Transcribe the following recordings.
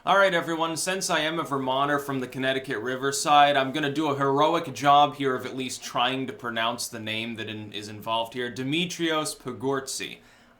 Alright everyone, since I am a Vermonter from the Connecticut Riverside, I'm going to do a heroic job here of at least trying to pronounce the name that is involved here. Dimitrios Pogortsi.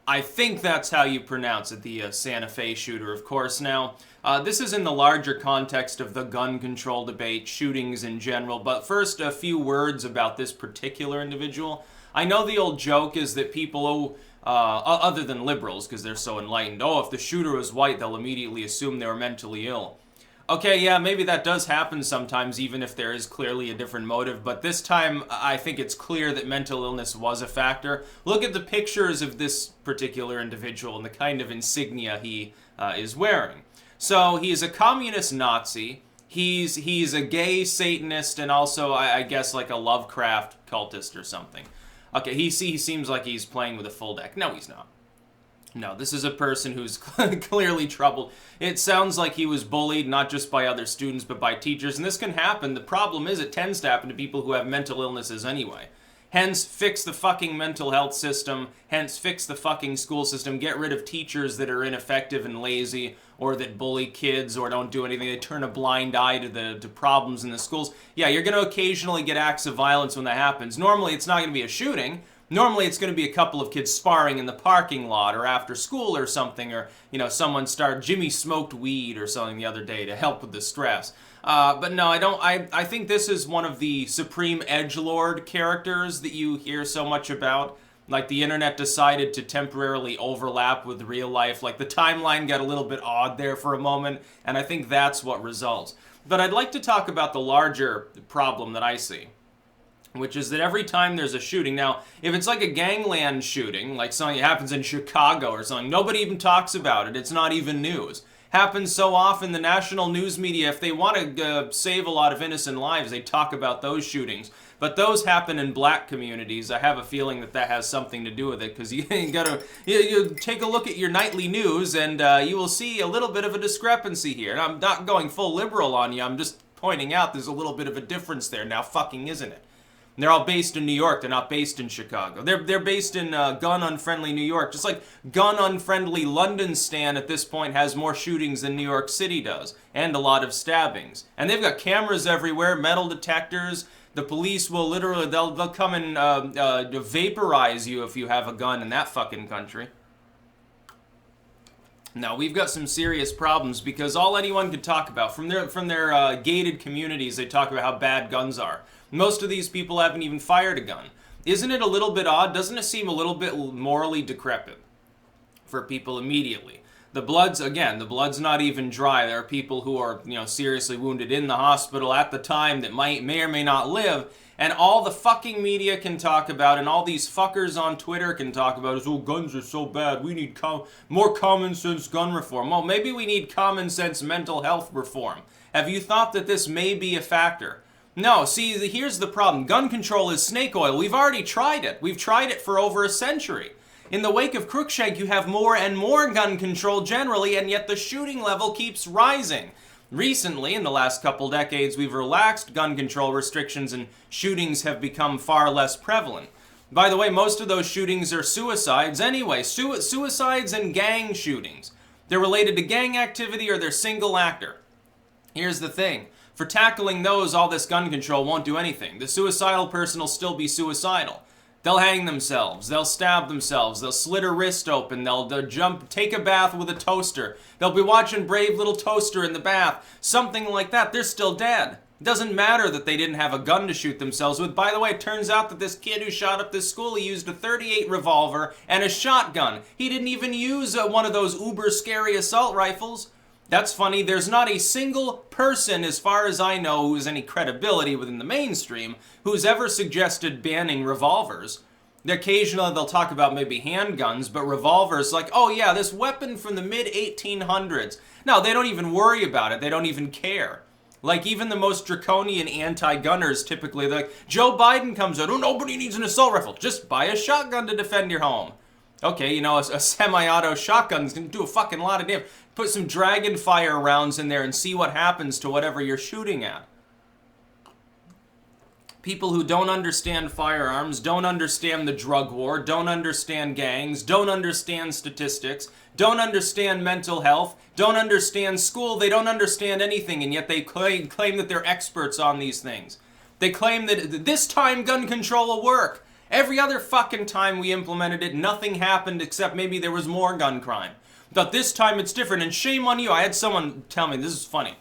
I think that's how you pronounce it, the Santa Fe shooter, of course. Now, this is in the larger context of the gun control debate, shootings in general, but first a few words about this particular individual. I know the old joke is that people, other than liberals, because they're so enlightened, if the shooter was white, they'll immediately assume they were mentally ill. Okay, yeah, maybe that does happen sometimes, even if there is clearly a different motive, but this time I think it's clear that mental illness was a factor. Look at the pictures of this particular individual and the kind of insignia he is wearing. So, he's a communist Nazi, he's a gay Satanist, and also, I guess, like a Lovecraft cultist or something. Okay, he seems like he's playing with a full deck. No, he's not. No, this is a person who's clearly troubled. It sounds like he was bullied, not just by other students, but by teachers, and this can happen. The problem is it tends to happen to people who have mental illnesses anyway. Hence, fix the fucking mental health system, hence fix the fucking school system, get rid of teachers that are ineffective and lazy, or that bully kids, or don't do anything, they turn a blind eye to problems in the schools. Yeah, you're going to occasionally get acts of violence when that happens. Normally, it's not going to be a shooting. Normally, it's going to be a couple of kids sparring in the parking lot, or after school or something, or, Jimmy smoked weed or something the other day to help with the stress. But no, I think this is one of the supreme edgelord characters that you hear so much about. Like, the internet decided to temporarily overlap with real life. Like, the timeline got a little bit odd there for a moment, and I think that's what results. But I'd like to talk about the larger problem that I see, which is that every time there's a shooting, now, if it's like a gangland shooting, like something that happens in Chicago or something, nobody even talks about it. It's not even news. Happens so often, the national news media, if they want to save a lot of innocent lives, they talk about those shootings. But those happen in black communities. I have a feeling that has something to do with it, because you take a look at your nightly news, and you will see a little bit of a discrepancy here. And I'm not going full liberal on you, I'm just pointing out there's a little bit of a difference there. Now fucking isn't it? And they're all based in New York. They're not based in Chicago. They're based in gun-unfriendly New York. Just like gun-unfriendly London Stan at this point has more shootings than New York City does. And a lot of stabbings. And they've got cameras everywhere, metal detectors. The police will literally, they'll come and vaporize you if you have a gun in that fucking country. Now, we've got some serious problems because all anyone can talk about, from their gated communities, they talk about how bad guns are. Most of these people haven't even fired a gun. Isn't it a little bit odd? Doesn't it seem a little bit morally decrepit for people immediately? The blood's not even dry. There are people who are, seriously wounded in the hospital at the time that may or may not live, and all the fucking media can talk about, and all these fuckers on Twitter can talk about is, guns are so bad, we need more common sense gun reform. Well, maybe we need common sense mental health reform. Have you thought that this may be a factor? No, see, here's the problem. Gun control is snake oil. We've already tried it. We've tried it for over a century. In the wake of Crookshank, you have more and more gun control generally, and yet the shooting level keeps rising. Recently, in the last couple decades, we've relaxed gun control restrictions and shootings have become far less prevalent. By the way, most of those shootings are suicides anyway. Suicides and gang shootings. They're related to gang activity or they're single actor. Here's the thing. For tackling those, all this gun control won't do anything. The suicidal person will still be suicidal. They'll hang themselves, they'll stab themselves, they'll slit a wrist open, they'll take a bath with a toaster, they'll be watching Brave Little Toaster in the bath, something like that. They're still dead. It doesn't matter that they didn't have a gun to shoot themselves with. By the way, it turns out that this kid who shot up this school, he used a .38 revolver and a shotgun. He didn't even use one of those uber scary assault rifles. That's funny. There's not a single person, as far as I know, who has any credibility within the mainstream, who's ever suggested banning revolvers. Occasionally they'll talk about maybe handguns, but revolvers, like, oh yeah, this weapon from the mid-1800s. No, they don't even worry about it. They don't even care. Like, even the most draconian anti-gunners typically, like, Joe Biden comes out, nobody needs an assault rifle. Just buy a shotgun to defend your home. Okay, a semi-auto shotgun's gonna do a fucking lot of damage. Put some dragon fire rounds in there and see what happens to whatever you're shooting at. People who don't understand firearms, don't understand the drug war, don't understand gangs, don't understand statistics, don't understand mental health, don't understand school, they don't understand anything, and yet they claim that they're experts on these things. They claim that this time gun control will work. Every other fucking time we implemented it, nothing happened except maybe there was more gun crime. But this time it's different, and shame on you. I had someone tell me, this is funny,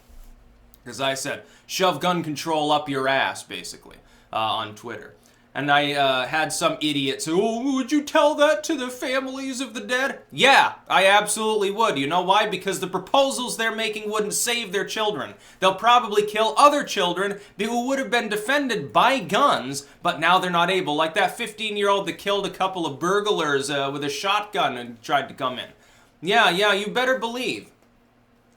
because I said, shove gun control up your ass, basically, on Twitter. And I had some idiot say, oh, would you tell that to the families of the dead? Yeah, I absolutely would. You know why? Because the proposals they're making wouldn't save their children. They'll probably kill other children who would have been defended by guns, but now they're not able. Like that 15-year-old that killed a couple of burglars with a shotgun and tried to come in. Yeah, you better believe.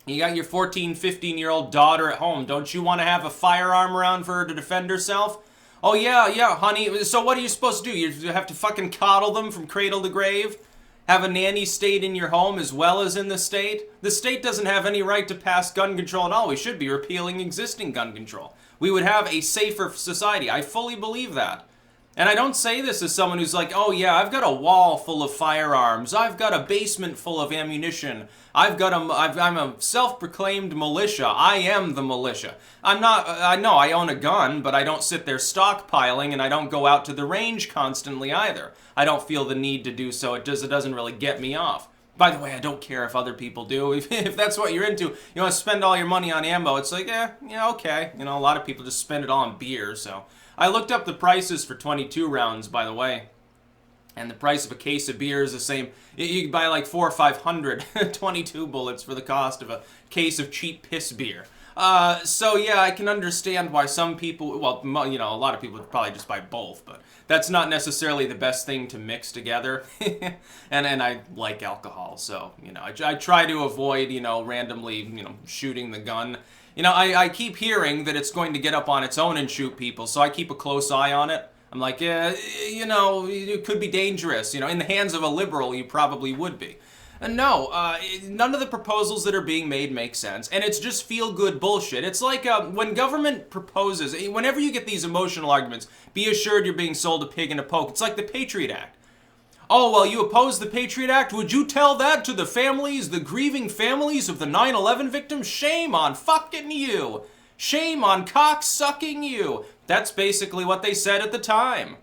You got your 14, 15-year-old daughter at home. Don't you want to have a firearm around for her to defend herself? Oh, yeah, honey. So what are you supposed to do? You have to fucking coddle them from cradle to grave? Have a nanny state in your home as well as in the state? The state doesn't have any right to pass gun control at all. We should be repealing existing gun control. We would have a safer society. I fully believe that. And I don't say this as someone who's like, oh yeah, I've got a wall full of firearms. I've got a basement full of ammunition. I'm a self-proclaimed militia. I am the militia. I know I own a gun, but I don't sit there stockpiling, and I don't go out to the range constantly either. I don't feel the need to do so. It doesn't really get me off. By the way, I don't care if other people do. If that's what you're into, you want to spend all your money on ammo, it's like, yeah, okay. You know, a lot of people just spend it all on beer, so. I looked up the prices for 22 rounds, by the way, and the price of a case of beer is the same. You can buy like 400 or 500 22 bullets for the cost of a case of cheap piss beer. So yeah, I can understand why some people, well, you know, a lot of people would probably just buy both, but that's not necessarily the best thing to mix together. and I like alcohol, so, you know, I try to avoid, you know, randomly, you know, shooting the gun. You know, I keep hearing that it's going to get up on its own and shoot people, so I keep a close eye on it. I'm like, yeah, you know, it could be dangerous. You know, in the hands of a liberal, you probably would be. And no, none of the proposals that are being made make sense, and it's just feel-good bullshit. It's like when government proposes, whenever you get these emotional arguments, be assured you're being sold a pig in a poke. It's like the Patriot Act. Oh, well, you oppose the Patriot Act? Would you tell that to the families, the grieving families of the 9/11 victims? Shame on fucking you. Shame on cock-sucking you. That's basically what they said at the time.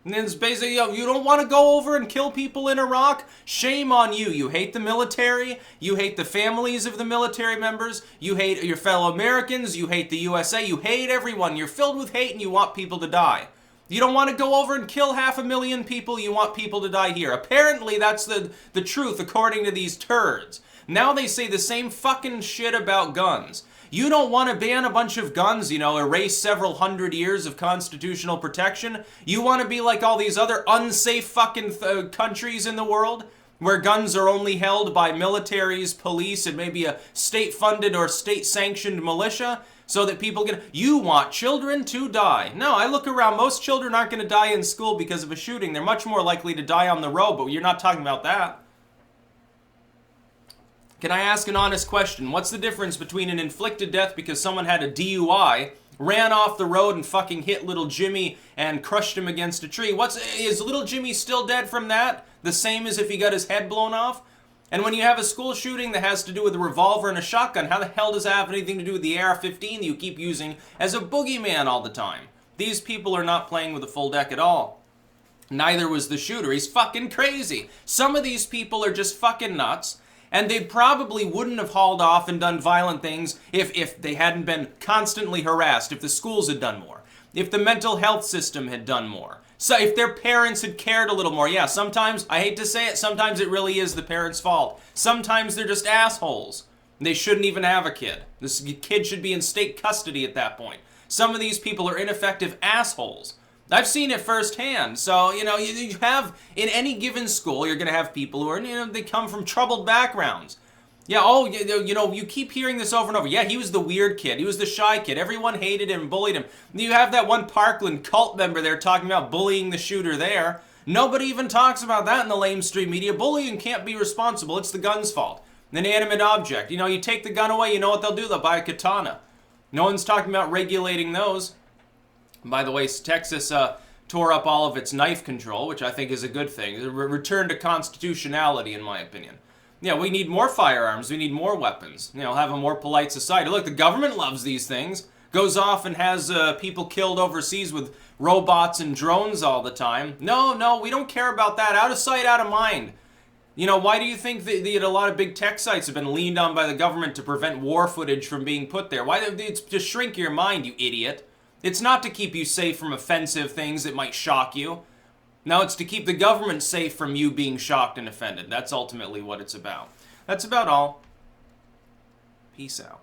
And it's basically, you don't want to go over and kill people in Iraq? Shame on you. You hate the military. You hate the families of the military members. You hate your fellow Americans. You hate the USA. You hate everyone. You're filled with hate and you want people to die. You don't want to go over and kill 500,000 people, you want people to die here. Apparently that's the truth according to these turds. Now they say the same fucking shit about guns. You don't want to ban a bunch of guns, you know, erase several hundred years of constitutional protection. You want to be like all these other unsafe fucking countries in the world, where guns are only held by militaries, police, and maybe a state-funded or state-sanctioned militia, so that people can... You want children to die. No, I look around. Most children aren't going to die in school because of a shooting. They're much more likely to die on the road, but you're not talking about that. Can I ask an honest question? What's the difference between an inflicted death because someone had a DUI, ran off the road and fucking hit little Jimmy and crushed him against a tree? Is little Jimmy still dead from that? The same as if he got his head blown off? And when you have a school shooting that has to do with a revolver and a shotgun, how the hell does that have anything to do with the AR-15 that you keep using as a boogeyman all the time? These people are not playing with a full deck at all. Neither was the shooter. He's fucking crazy. Some of these people are just fucking nuts, and they probably wouldn't have hauled off and done violent things if they hadn't been constantly harassed, if the schools had done more, if the mental health system had done more. So if their parents had cared a little more, yeah, sometimes, I hate to say it, sometimes it really is the parents' fault. Sometimes they're just assholes. They shouldn't even have a kid. This kid should be in state custody at that point. Some of these people are ineffective assholes. I've seen it firsthand. So, you know, you have, in any given school, you're going to have people who are, you know, they come from troubled backgrounds. Yeah, oh, you know, you keep hearing this over and over. Yeah, he was the weird kid. He was the shy kid. Everyone hated him, bullied him. You have that one Parkland cult member there talking about bullying the shooter there. Nobody even talks about that in the lamestream media. Bullying can't be responsible. It's the gun's fault. An inanimate object. You know, you take the gun away, you know what they'll do? They'll buy a katana. No one's talking about regulating those. By the way, Texas tore up all of its knife control, which I think is a good thing. A return to constitutionality, in my opinion. Yeah, we need more firearms. We need more weapons. Have a more polite society. Look, the government loves these things. Goes off and has people killed overseas with robots and drones all the time. No, we don't care about that. Out of sight, out of mind. Why do you think that a lot of big tech sites have been leaned on by the government to prevent war footage from being put there? Why? It's to shrink your mind, you idiot. It's not to keep you safe from offensive things that might shock you. No, it's to keep the government safe from you being shocked and offended. That's ultimately what it's about. That's about all. Peace out.